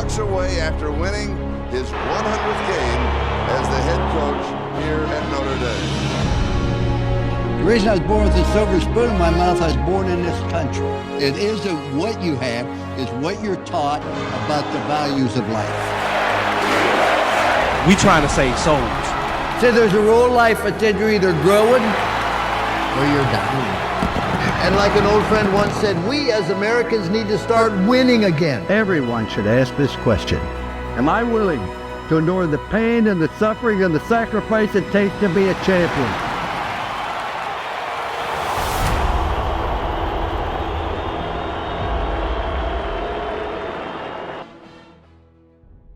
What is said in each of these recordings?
walks away after winning his 100th game as the head coach here at Notre Dame. The reason I was born with a silver spoon in my mouth, I was born in this country. It isn't what you have, it's what you're taught about the values of life. We trying to save souls. So there's a rule in life that said you're either growing or you're dying. And like an old friend once said, we as Americans need to start winning again. Everyone should ask this question. Am I willing to endure the pain and the suffering and the sacrifice it takes to be a champion?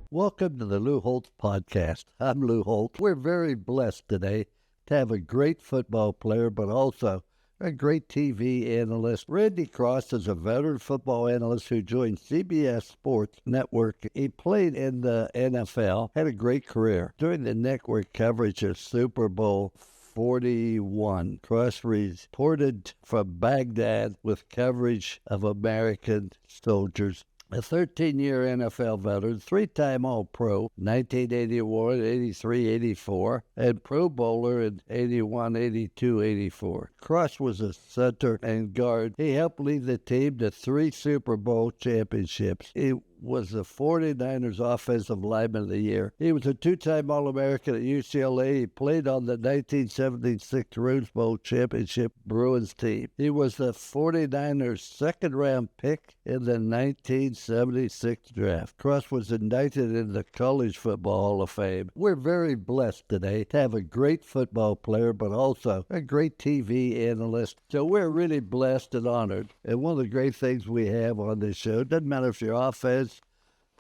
Welcome to the Lou Holtz podcast. I'm Lou Holtz. We're very blessed today to have a great football player, but also a great TV analyst. Randy Cross is a veteran football analyst who joined CBS Sports Network. He played in the NFL, had a great career. During the network coverage of Super Bowl 41, Cross reported from Baghdad with coverage of American soldiers. A 13-year NFL veteran, three-time All-Pro, 1981, 83, 84, and Pro Bowler in 81, 82, 84. Cross was a center and guard. He helped lead the team to 3 Super Bowl championships. He was the 49ers Offensive Lineman of the Year. He was a 2-time All-American at UCLA. He played on the 1976 Rose Bowl championship Bruins team. He was the 49ers' second-round pick in the 1976 draft. Cross was inducted in the College Football Hall of Fame. We're very blessed today to have a great football player, but also a great TV analyst. So we're really blessed and honored. And one of the great things we have on this show, doesn't matter if you're offense,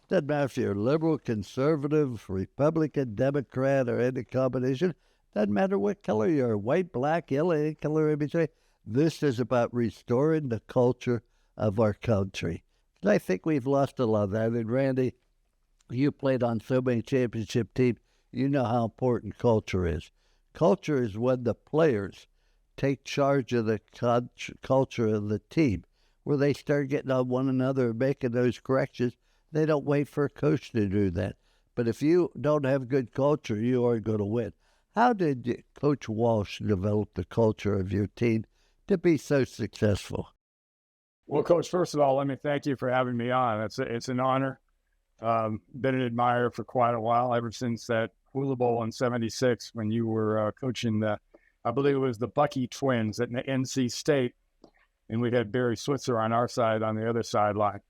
doesn't matter if you're liberal, conservative, Republican, Democrat, or any combination. Doesn't matter what color you are, white, black, yellow, any color in between. This is about restoring the culture of our country. And I think we've lost a lot of that. And Randy, you played on so many championship teams. You know how important culture is. Culture is when the players take charge of the culture of the team, where they start getting on one another and making those corrections. They don't wait for a coach to do that. But if you don't have good culture, you aren't going to win. How did Coach Walsh develop the culture of your team to be so successful? Well, Coach, first of all, let me thank you for having me on. It's an honor. Been an admirer for quite a while, ever since that Hula Bowl in '76 when you were coaching I believe it was the Bucky twins at NC State, and we had Barry Switzer on our side, on the other sideline.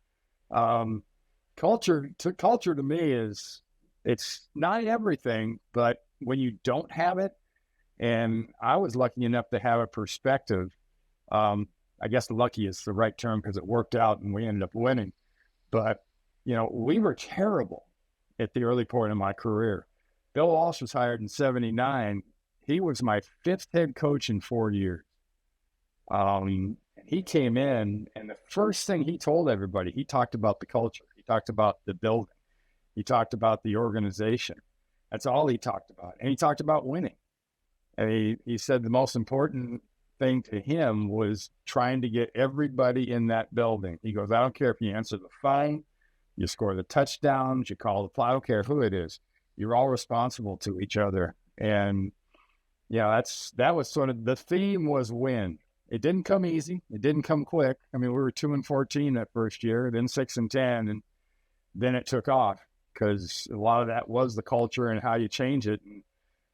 Culture to me is, it's not everything, but when you don't have it, and I was lucky enough to have a perspective. I guess lucky is the right term because it worked out and we ended up winning. But, we were terrible at the early point of my career. Bill Walsh was hired in '79. He was my 5th head coach in 4 years. He came in, and the first thing he told everybody, he talked about the culture. He talked about the building. He talked about the organization. That's all he talked about. And he talked about winning. And he said the most important thing to him was trying to get everybody in that building. He goes, I don't care if you answer the phone, you score the touchdowns, you call the play, I don't care who it is. You're all responsible to each other. And that was sort of, the theme was win. It didn't come easy. It didn't come quick. I mean, we were 2-14 that first year, then 6-10, and then it took off because a lot of that was the culture and how you change it. And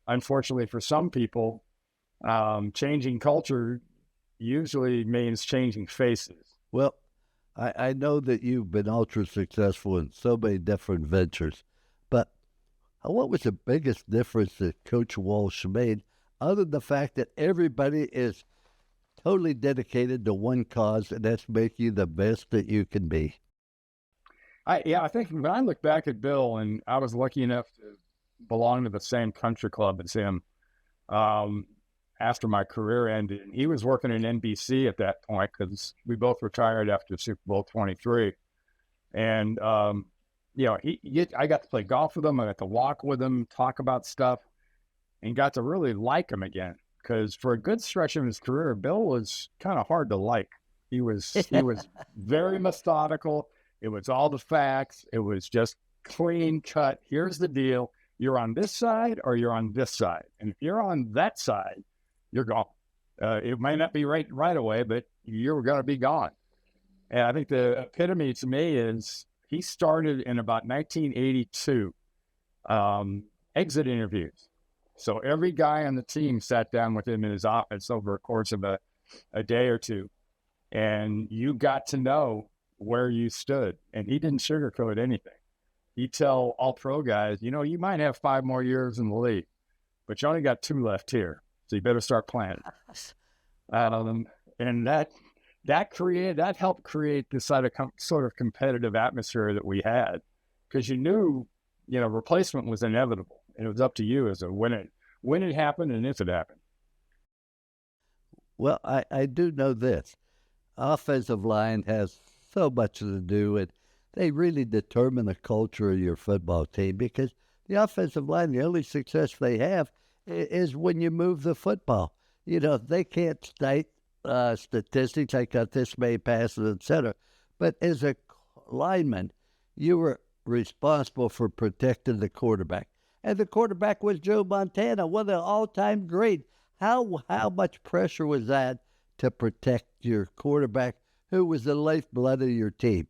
unfortunately for some people, changing culture usually means changing faces. Well, I know that you've been ultra successful in so many different ventures, but what was the biggest difference that Coach Walsh made, other than the fact that everybody is totally dedicated to one cause, and that's make you the best that you can be? I think when I look back at Bill, and I was lucky enough to belong to the same country club as him after my career ended. He was working in NBC at that point because we both retired after Super Bowl 23. And, I got to play golf with him. I got to walk with him, talk about stuff, and got to really like him again. Because for a good stretch of his career, Bill was kind of hard to like. He was very methodical. It was all the facts. It was just clean cut. Here's the deal. You're on this side or you're on this side. And if you're on that side, you're gone. It might not be right away, but you're going to be gone. And I think the epitome to me is he started in about 1982, exit interviews. So every guy on the team sat down with him in his office over a course of a day or two. And you got to know where you stood. And he didn't sugarcoat anything. He'd tell all pro guys, you know, you might have 5 more years in the league, but you only got 2 left here. So you better start planning. And that helped create this sort of competitive atmosphere that we had, because you knew, you know, replacement was inevitable, and it was up to you as a when it happened and if it happened. Well, I do know this. Offensive line has so much to do with, they really determine the culture of your football team, because the offensive line, the only success they have is when you move the football. You know, they can't state statistics, I got this many passes, etc. But as a lineman, you were responsible for protecting the quarterback. And the quarterback was Joe Montana, one of the all-time great. How much pressure was that to protect your quarterback, who was the lifeblood of your team?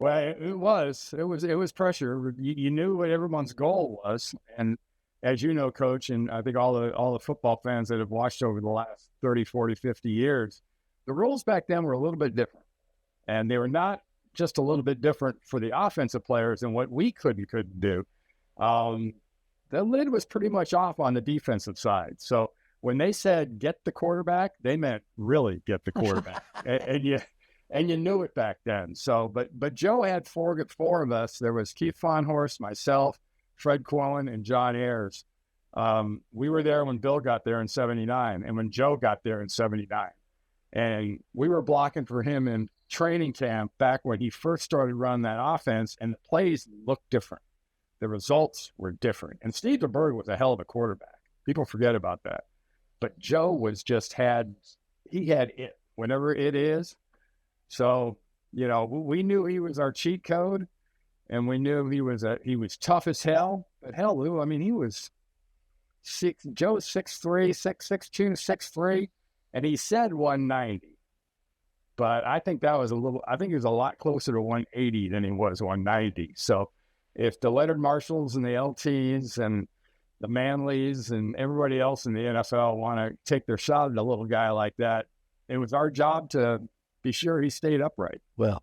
Well, it was pressure. You knew what everyone's goal was, and as you know, Coach, and I think all the football fans that have watched over the last 30, 40, 50 years, the rules back then were a little bit different, and they were not just a little bit different for the offensive players and what we couldn't do. The lid was pretty much off on the defensive side. So when they said get the quarterback, they meant really get the quarterback, and you knew it back then. So, but Joe had four of us. There was Keith Fonhorst, myself, Fred Quillen, and John Ayers. We were there when Bill got there in 79 and when Joe got there in 79. And we were blocking for him in training camp back when he first started running that offense, and the plays looked different. The results were different. And Steve DeBerg was a hell of a quarterback. People forget about that. But Joe was had it, whenever it is. So, you know, we knew he was our cheat code, and we knew he was tough as hell. But hell, Lou, I mean, Joe's 6'3", 6'2", 6'3", and he said 190. But I think he was a lot closer to 180 than he was 190. So if the Leonard Marshalls and the LTs and the Manleys and everybody else in the NFL want to take their shot at a little guy like that, it was our job to be sure he stayed upright. Well,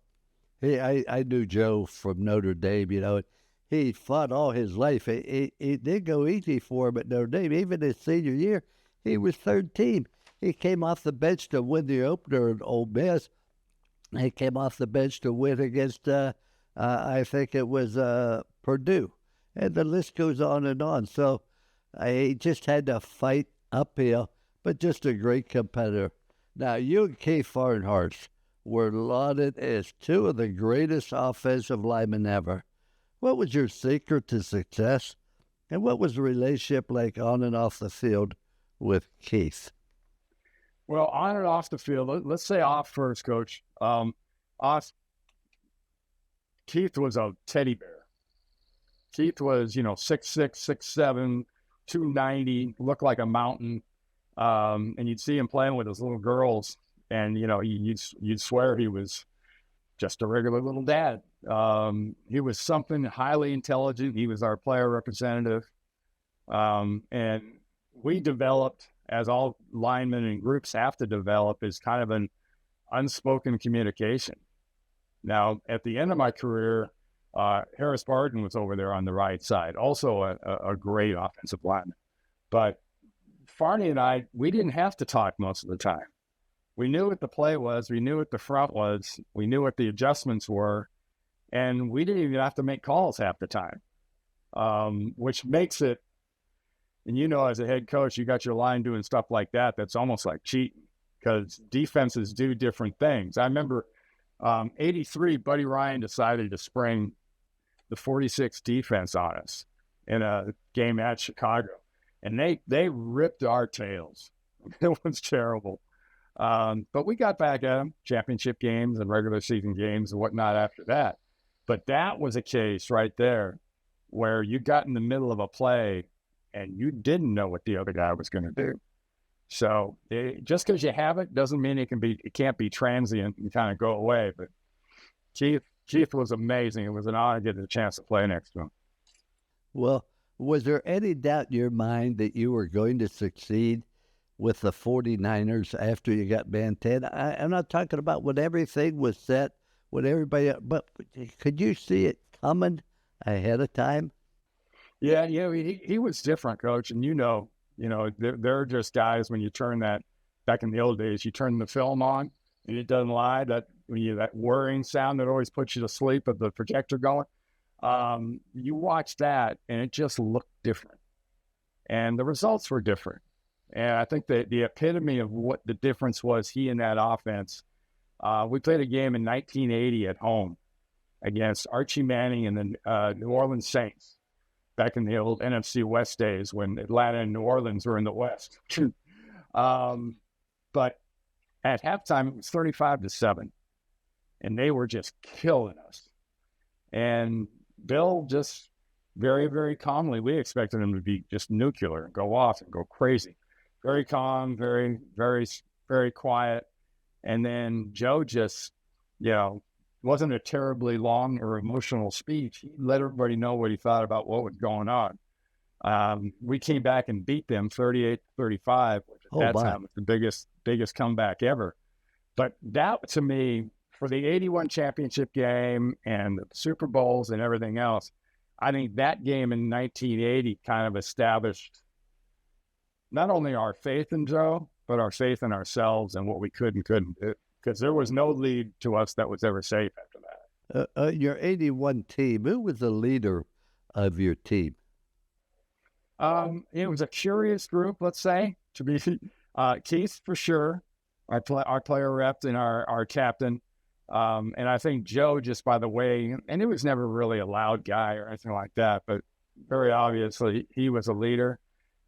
I knew Joe from Notre Dame. You know, he fought all his life. It did go easy for him at Notre Dame. Even his senior year, he was third team. He came off the bench to win the opener at Ole Miss. He came off the bench to win against, I think it was Purdue. And the list goes on and on. So he just had to fight uphill, but just a great competitor. Now, you and Keith Fonhorst were lauded as 2 of the greatest offensive linemen ever. What was your secret to success? And what was the relationship like on and off the field with Keith? Well, on and off the field, let's say off first, Coach. Off, Keith was a teddy bear. Keith was, 6'6", 6'7", 290, looked like a mountain. And you'd see him playing with his little girls, and, you'd swear he was just a regular little dad. He was something highly intelligent. He was our player representative. And we developed, as all linemen and groups have to develop, is kind of an unspoken communication. Now, at the end of my career, Harris Barton was over there on the right side, also a great offensive lineman. But Farney and I, we didn't have to talk most of the time. We knew what the play was. We knew what the front was. We knew what the adjustments were. And we didn't even have to make calls half the time, which makes it, and as a head coach, you got your line doing stuff like that. That's almost like cheating, because defenses do different things. I remember 83, Buddy Ryan decided to spring the 46 defense on us in a game at Chicago. And they ripped our tails. It was terrible. But we got back at them, championship games and regular season games and whatnot after that. But that was a case right there where you got in the middle of a play and you didn't know what the other guy was going to do. So just because you have it doesn't mean it can't be transient and kind of go away. But Keith was amazing. It was an honor to get the chance to play next to him. Well, was there any doubt in your mind that you were going to succeed with the 49ers after you got banned 10? I'm not talking about when everything was set, when everybody, but could you see it coming ahead of time? Yeah, he was different, Coach. And there are just guys, when you turn that, back in the old days, you turn the film on and it doesn't lie, that whirring sound that always puts you to sleep of the projector going. You watch that and it just looked different. And the results were different. And I think that the epitome of what the difference was, he in that offense, we played a game in 1980 at home against Archie Manning and the New Orleans Saints back in the old NFC West days when Atlanta and New Orleans were in the West. But at halftime, it was 35-7, and they were just killing us. And Bill just very, very calmly, we expected him to be just nuclear and go off and go crazy. Very calm, very, very, very quiet. And then Joe just, wasn't a terribly long or emotional speech. He let everybody know what he thought about what was going on. We came back and beat them 38-35, which at that time was the biggest comeback ever. But that, to me, for the 81 championship game and the Super Bowls and everything else, I think that game in 1980 kind of established not only our faith in Joe, but our faith in ourselves and what we could and couldn't do. Because there was no lead to us that was ever safe after that. Your 81 team, who was the leader of your team? It was a curious group, let's say, to be Keith for sure, our player rep and our captain. And I think Joe, just by the way, and he was never really a loud guy or anything like that, but very obviously he was a leader.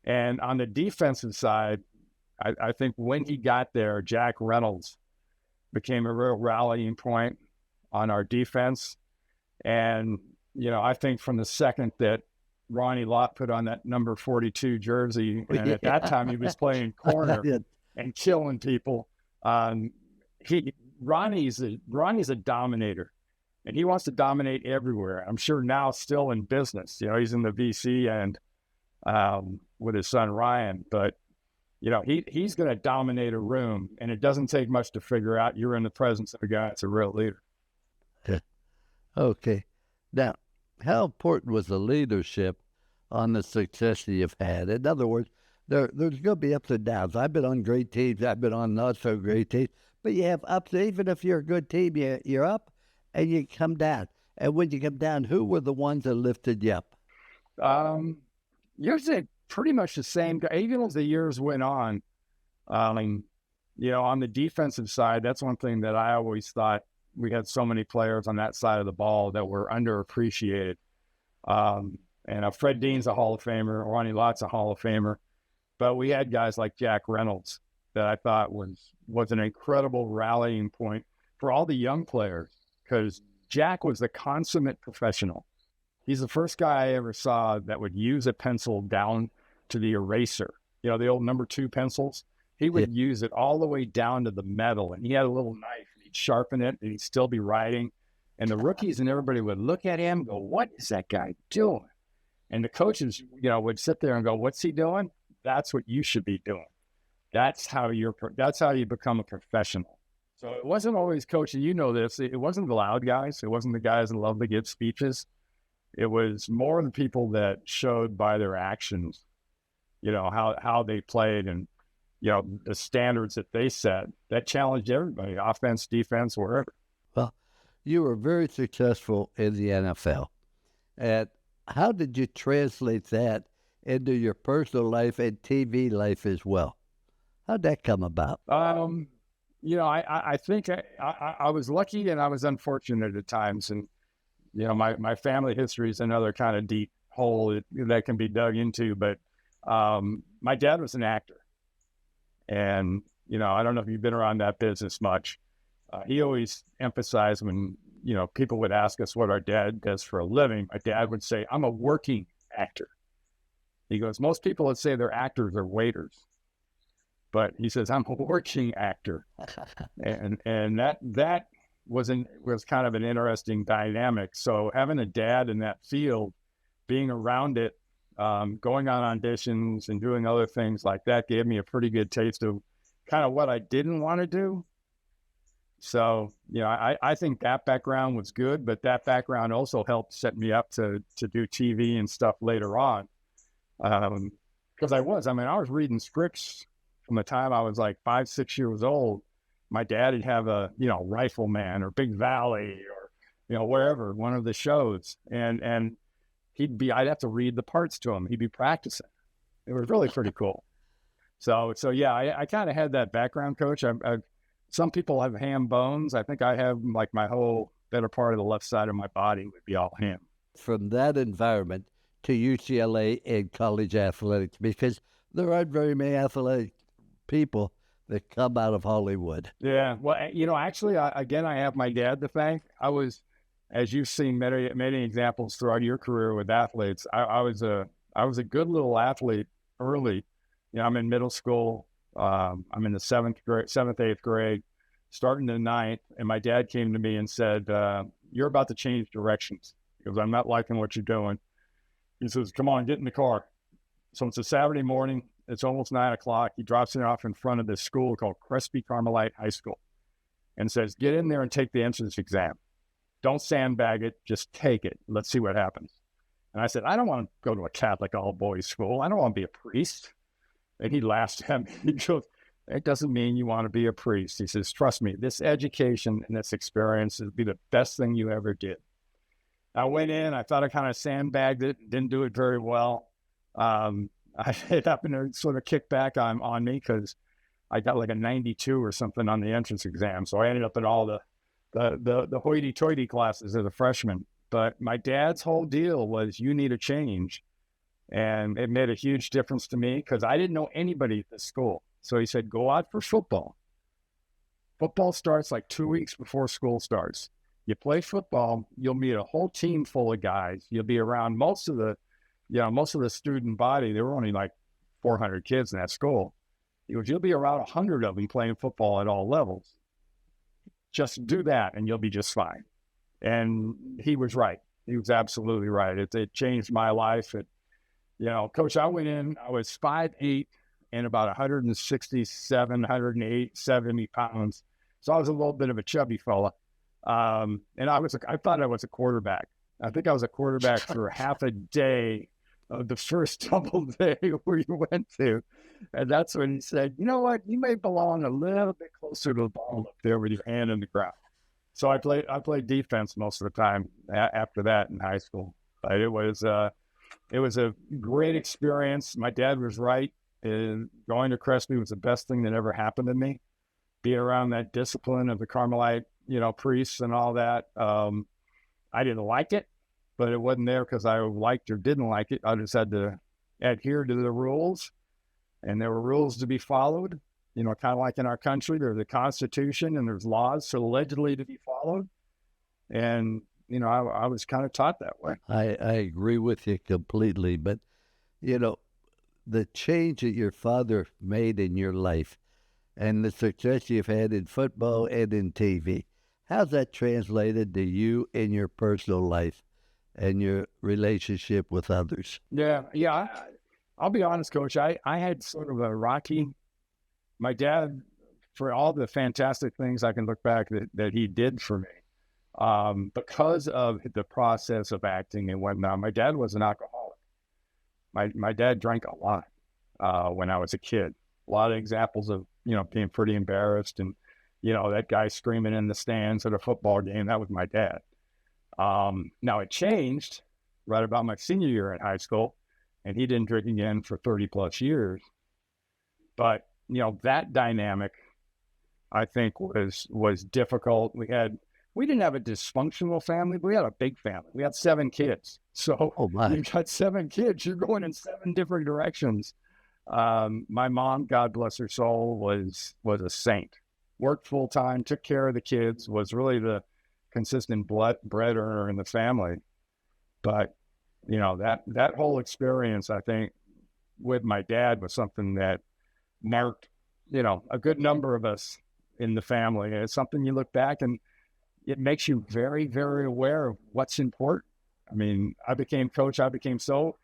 And on the defensive side, I think when he got there, Jack Reynolds became a real rallying point on our defense. And, I think from the second that Ronnie Lott put on that number 42 jersey, and at that time he was playing corner and killing people. Ronnie's a dominator, and he wants to dominate everywhere. I'm sure now still in business. He's in the VC end with his son Ryan, but he's going to dominate a room, and it doesn't take much to figure out you're in the presence of a guy that's a real leader. Okay. Now, how important was the leadership on the success that you've had? In other words, there's going to be ups and downs. I've been on great teams. I've been on not so great teams. But you have ups. Even if you're a good team, you're up and you come down. And when you come down, who were the ones that lifted you up? Usually pretty much the same. Even as the years went on, on the defensive side, that's one thing that I always thought we had so many players on that side of the ball that were underappreciated. And Fred Dean's a Hall of Famer. Ronnie Lott's a Hall of Famer. But we had guys like Jack Reynolds that I thought was an incredible rallying point for all the young players, because Jack was the consummate professional. He's the first guy I ever saw that would use a pencil down to the eraser. The old number 2 pencils. He would use it all the way down to the metal, and he had a little knife. He'd sharpen it, and he'd still be writing. And the rookies and everybody would look at him and go, "What is that guy doing?" And the coaches, would sit there and go, "What's he doing? That's what you should be doing. That's how you become a professional." So it wasn't always coaching. This. It wasn't the loud guys. It wasn't the guys that love to give speeches. It was more the people that showed by their actions, how they played and, the standards that they set that challenged everybody, offense, defense, wherever. Well, you were very successful in the NFL. And how did you translate that into your personal life and TV life as well? How'd that come about? I think I was lucky and I was unfortunate at times. And, my family history is another kind of deep hole that can be dug into. But my dad was an actor. And, I don't know if you've been around that business much. He always emphasized when, people would ask us what our dad does for a living, my dad would say, I'm a working actor. He goes, most people would say they're actors or waiters. But he says, I'm a working actor. and that was kind of an interesting dynamic. So having a dad in that field, being around it, going on auditions and doing other things like that gave me a pretty good taste of kind of what I didn't want to do. So, I think that background was good, but that background also helped set me up to do TV and stuff later on. Because I was reading scripts from the time I was like 5, 6 years old. My dad would have a, Rifleman or Big Valley or, wherever, one of the shows. And I'd have to read the parts to him. He'd be practicing. It was really pretty cool. So yeah, I kind of had that background, Coach. Some people have ham bones. I think I have like my whole better part of the left side of my body would be all ham. From that environment to UCLA and college athletics, because there aren't very many athletic people that come out of Hollywood. Yeah. Well, actually, I have my dad to thank. I was, as you've seen many, many examples throughout your career with athletes, I was a good little athlete early. I'm in middle school. I'm in the 7th, 8th grade, starting the 9th. And my dad came to me and said, you're about to change directions because I'm not liking what you're doing. He says, come on, get in the car. So it's a Saturday morning. It's almost 9 o'clock. He drops me off in front of this school called Crespi Carmelite High School and says, get in there and take the entrance exam. Don't sandbag it. Just take it. Let's see what happens. And I said, I don't want to go to a Catholic all-boys school. I don't want to be a priest. And he laughed at me. He goes, it doesn't mean you want to be a priest. He says, trust me, this education and this experience will be the best thing you ever did. I went in. I thought I kind of sandbagged it. Didn't do it very well. It happened to sort of kick back on me because I got like a 92 or something on the entrance exam. So I ended up in all the hoity-toity classes as a freshman. But my dad's whole deal was you need a change. And it made a huge difference to me because I didn't know anybody at the school. So he said, go out for football. Football starts like 2 weeks before school starts. You play football, you'll meet a whole team full of guys. You'll be around most of the student body. There were only like 400 kids in that school. He goes, you'll be around 100 of them playing football at all levels. Just do that and you'll be just fine. And he was right. He was absolutely right. It changed my life. Coach, I went in, I was 5'8" and about 167, 108, 70 pounds. So I was a little bit of a chubby fella. And I thought I was a quarterback. I think I was a quarterback for half a day of the first double day where you went to. And that's when he said, you know what, you may belong a little bit closer to the ball up there with your hand in the ground. So I played defense most of the time after that in high school. But it was a great experience. My dad was right. Going to Crespi was the best thing that ever happened to me. Being around that discipline of the Carmelite, priests and all that. I didn't like it, but it wasn't there because I liked or didn't like it. I just had to adhere to the rules, and there were rules to be followed. Kind of like in our country, there's a constitution and there's laws allegedly to be followed. And I was kind of taught that way. I agree with you completely. But, the change that your father made in your life and the success you've had in football and in TV, how's that translated to you in your personal life and your relationship with others? Yeah. I'll be honest, Coach. I had sort of a rocky. My dad, for all the fantastic things I can look back that he did for me, because of the process of acting and whatnot, my dad was an alcoholic. My dad drank a lot when I was a kid. A lot of examples of, being pretty embarrassed and, that guy screaming in the stands at a football game, that was my dad. Now it changed right about my senior year in high school, and he didn't drink again for 30 plus years. But, that dynamic, I think was difficult. We didn't have a dysfunctional family, but we had a big family. We had 7 kids. So you've got 7 kids, you're going in 7 different directions. My mom, God bless her soul, was a saint. Worked full time, took care of the kids, was really the consistent bread earner in the family. But that whole experience, I think, with my dad was something that marked, a good number of us in the family. And it's something you look back and it makes you very, very aware of what's important. I mean, I became so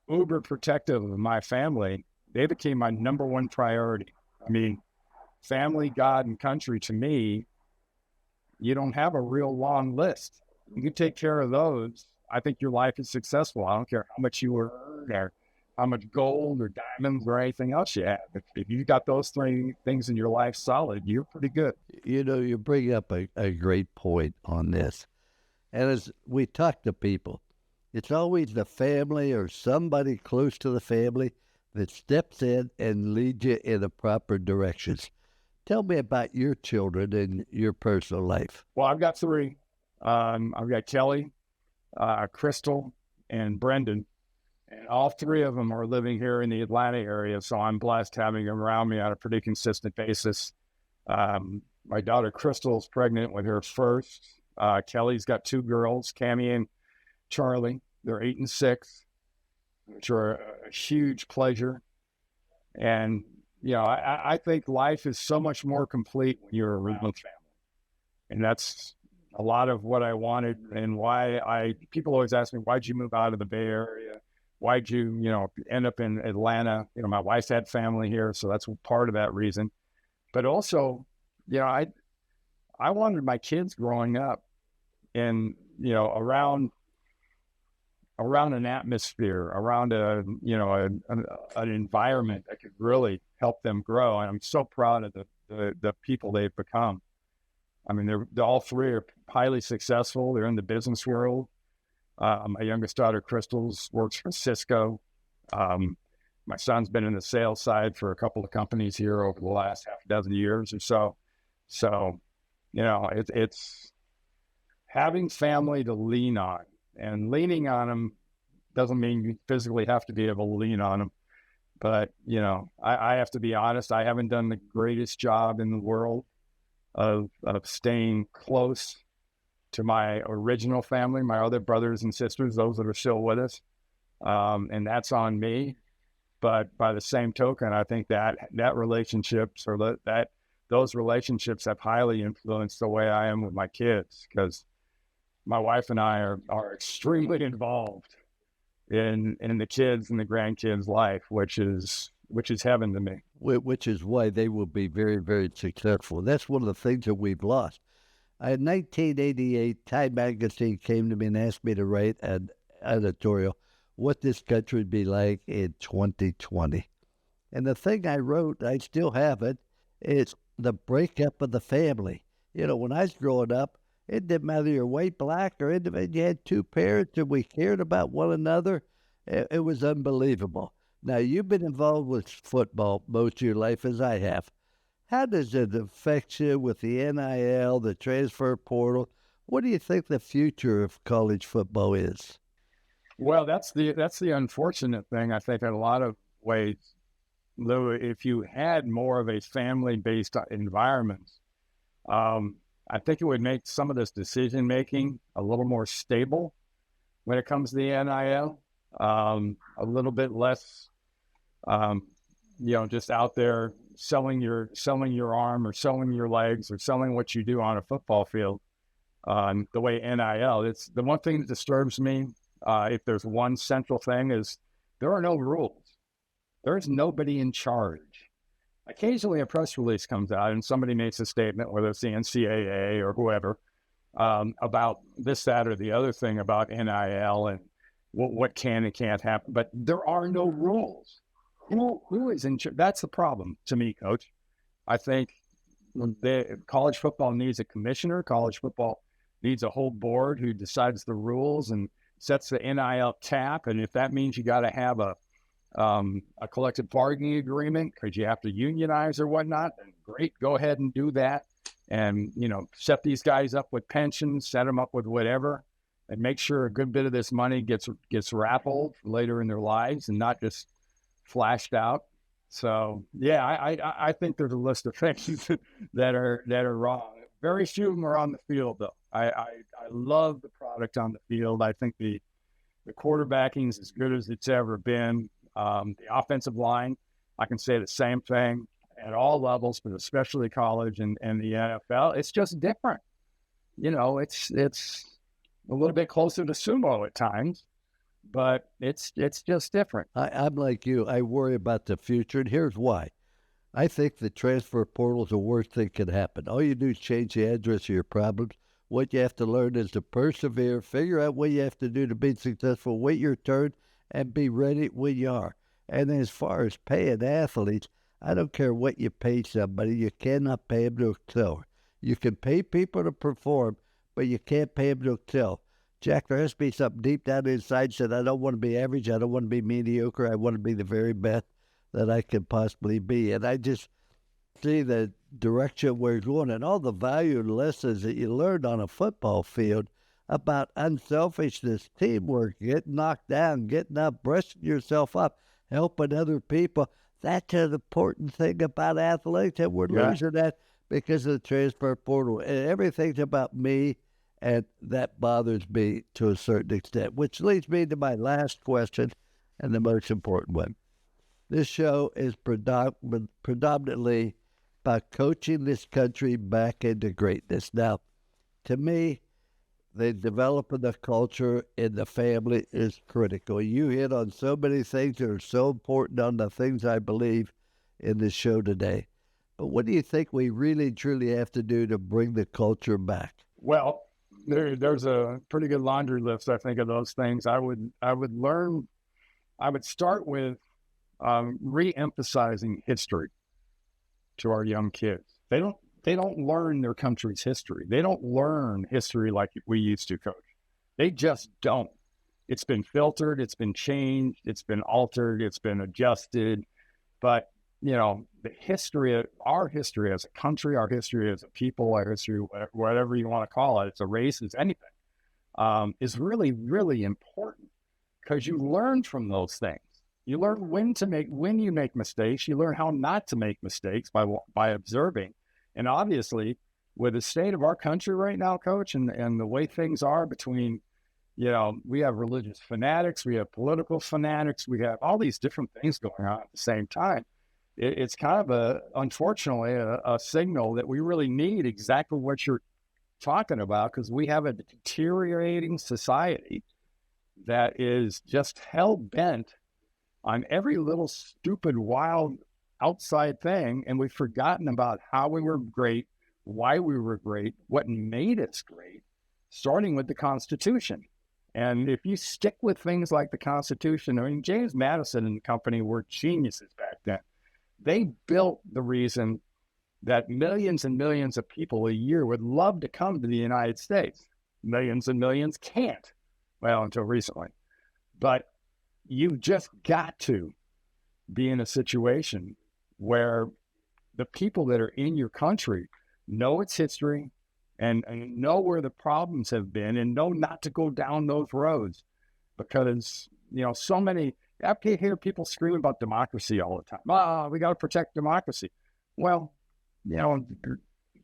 uber protective of my family. They became my number one priority. I mean, family, God, and country, to me, you don't have a real long list. You take care of those, I think your life is successful. I don't care how much you earn or how much gold or diamonds or anything else you have. If you got those three things in your life solid, you're pretty good. You bring up a great point on this. And as we talk to people, it's always the family or somebody close to the family that steps in and leads you in the proper directions. Tell me about your children and your personal life. Well, I've got three. I've got Kelly, Crystal, and Brendan. And all three of them are living here in the Atlanta area, so I'm blessed having them around me on a pretty consistent basis. My daughter Crystal's pregnant with her first. Kelly's got two girls, Cammie and Charlie. They're 8 and 6, which are a huge pleasure. And, I think life is so much more complete when you're around family. And that's a lot of what I wanted and why people always ask me, why'd you move out of the Bay Area? Why'd you, end up in Atlanta? My wife's had family here, so that's part of that reason. But also, I wanted my kids growing up in, around an atmosphere, around an environment that could really help them grow. And I'm so proud of the people they've become. I mean, they're all three are highly successful. They're in the business world. My youngest daughter, Crystal's, works for Cisco. My son's been in the sales side for a couple of companies here over the last half a dozen years or so. So, it's having family to lean on. And leaning on them doesn't mean you physically have to be able to lean on them. But, I have to be honest, I haven't done the greatest job in the world of staying close to my original family, my other brothers and sisters, those that are still with us. And that's on me. But by the same token, I think that relationships or those relationships have highly influenced the way I am with my kids, because my wife and I are extremely involved in the kids and the grandkids' life, which is heaven to me. Which is why they will be very, very successful. That's one of the things that we've lost. In 1988, Time magazine came to me and asked me to write an editorial, what this country would be like in 2020. And the thing I wrote, I still have it, is the breakup of the family. When I was growing up, it didn't matter you're white, black, or individual. You had two parents and we cared about one another. It was unbelievable. Now, you've been involved with football most of your life, as I have. How does it affect you with the NIL, the transfer portal? What do you think the future of college football is? Well, that's the unfortunate thing, I think, in a lot of ways, Lou. If you had more of a family-based environment, I think it would make some of this decision-making a little more stable when it comes to the NIL, a little bit less, just out there selling your arm or selling your legs or selling what you do on a football field. The way NIL, it's the one thing that disturbs me. If there's one central thing, is there are no rules. There's nobody in charge. Occasionally a press release comes out and somebody makes a statement, whether it's the NCAA or whoever, about this, that, or the other thing about NIL and what can and can't happen. But there are no rules. Who is in charge? That's the problem to me, Coach. I think college football needs a commissioner. College football needs a whole board who decides the rules and sets the NIL cap. And if that means you got to have a collective bargaining agreement because you have to unionize or whatnot, then great, go ahead and do that. And, set these guys up with pensions, set them up with whatever, and make sure a good bit of this money gets raffled later in their lives and not just flashed out. So yeah, I think there's a list of things that are wrong. Very few of them are on the field though. I love the product on the field. I think the quarterbacking is as good as it's ever been. The offensive line, I can say the same thing at all levels, but especially college and the NFL. It's just different. You know, it's a little bit closer to sumo at times, but it's just different. I'm like you. I worry about the future, and here's why. I think the transfer portal is the worst thing that can happen. All you do is change the address of your problems. What you have to learn is to persevere, figure out what you have to do to be successful, wait your turn, and be ready when you are. And as far as paying athletes, I don't care what you pay somebody. You cannot pay them to excel. You can pay people to perform, but you can't pay them to excel. Jack, there has to be something deep down inside that said, I don't want to be average. I don't want to be mediocre. I want to be the very best that I can possibly be. And I just see the direction we're going and all the valued lessons that you learned on a football field about unselfishness, teamwork, getting knocked down, getting up, brushing yourself up, helping other people. That's an important thing about athletics, and we're losing that because of the transfer portal. And everything's about me, and that bothers me to a certain extent, which leads me to my last question and the most important one. This show is predominantly about coaching this country back into greatness. Now, to me, the developing of the culture in the family is critical. You hit on so many things that are so important on the things I believe in this show today. But what do you think we really, truly have to do to bring the culture back? Well, there's a pretty good laundry list, I think, of those things. I would start with re-emphasizing history to our young kids. They don't learn their country's history. They don't learn history like we used to, Coach. They just don't. It's been filtered, it's been changed, it's been altered, it's been adjusted. But, you know, our history as a country, our history as a people, our history, whatever you want to call it, it's a race, it's anything, is really, really important because you learn from those things. You learn when you make mistakes. You learn how not to make mistakes by observing. And obviously, with the state of our country right now, Coach, and the way things are between, you know, we have religious fanatics, we have political fanatics, we have all these different things going on at the same time. It's kind of unfortunately, a signal that we really need exactly what you're talking about, because we have a deteriorating society that is just hell-bent on every little stupid, wild, outside thing, and we've forgotten about how we were great, why we were great, what made us great, starting with the Constitution. And if you stick with things like the Constitution, I mean, James Madison and company were geniuses back then. They built the reason that millions and millions of people a year would love to come to the United States. Millions and millions can't. Well, until recently. But you've just got to be in a situation where the people that are in your country know its history and know where the problems have been and know not to go down those roads. Because, you know, so many, I hear people screaming about democracy all the time. We got to protect democracy. Well, you know,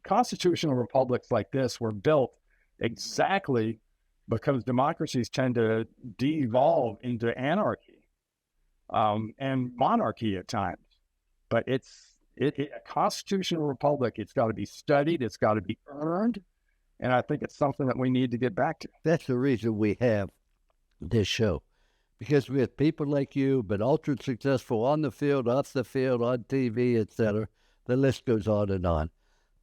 constitutional republics like this were built exactly because democracies tend to de-evolve into anarchy and monarchy at times. But a constitutional republic, it's got to be studied, it's got to be earned, and I think it's something that we need to get back to. That's the reason we have this show, because we have people like you, but ultra successful on the field, off the field, on TV, etc. The list goes on and on.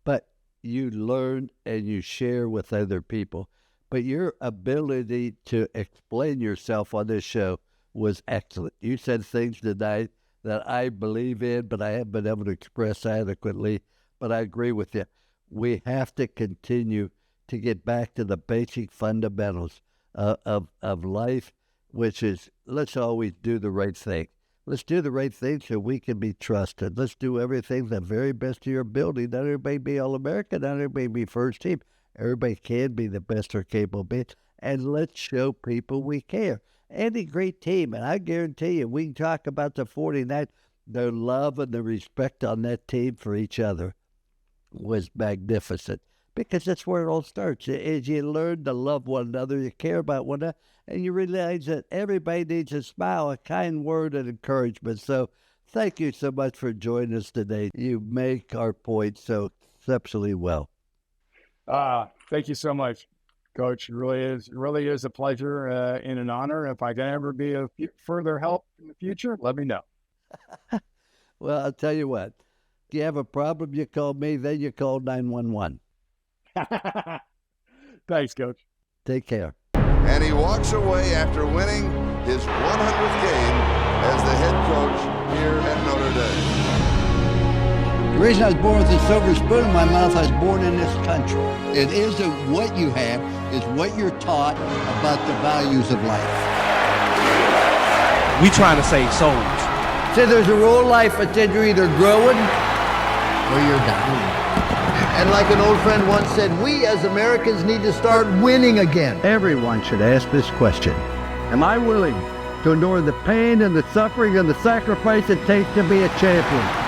But you learn and you share with other people. But your ability to explain yourself on this show was excellent. You said things tonight that I believe in, but I haven't been able to express adequately. But I agree with you. We have to continue to get back to the basic fundamentals of life, which is, let's always do the right thing. Let's do the right thing so we can be trusted. Let's do everything the very best of your ability. Not everybody be All-American, not everybody be first team. Everybody can be the best they're capable of being. And let's show people we care. Any great team, and I guarantee you, we can talk about the 49ers. Their love and the respect on that team for each other was magnificent, because that's where it all starts. As you learn to love one another, you care about one another, and you realize that everybody needs a smile, a kind word, and encouragement. So thank you so much for joining us today. You make our point so exceptionally well. Thank you so much, Coach. It really is a pleasure and an honor. If I can ever be of further help in the future, let me know. Well, I'll tell you what. If you have a problem, you call me, then you call 911. Thanks, Coach. Take care. And he walks away after winning his 100th game as the head coach here at Notre Dame. The reason I was born with a silver spoon in my mouth, I was born in this country. It isn't what you have, it's what you're taught about the values of life. We trying to save souls. See, there's a rule in life that said you're either growing or you're dying. And like an old friend once said, we as Americans need to start winning again. Everyone should ask this question. Am I willing to endure the pain and the suffering and the sacrifice it takes to be a champion?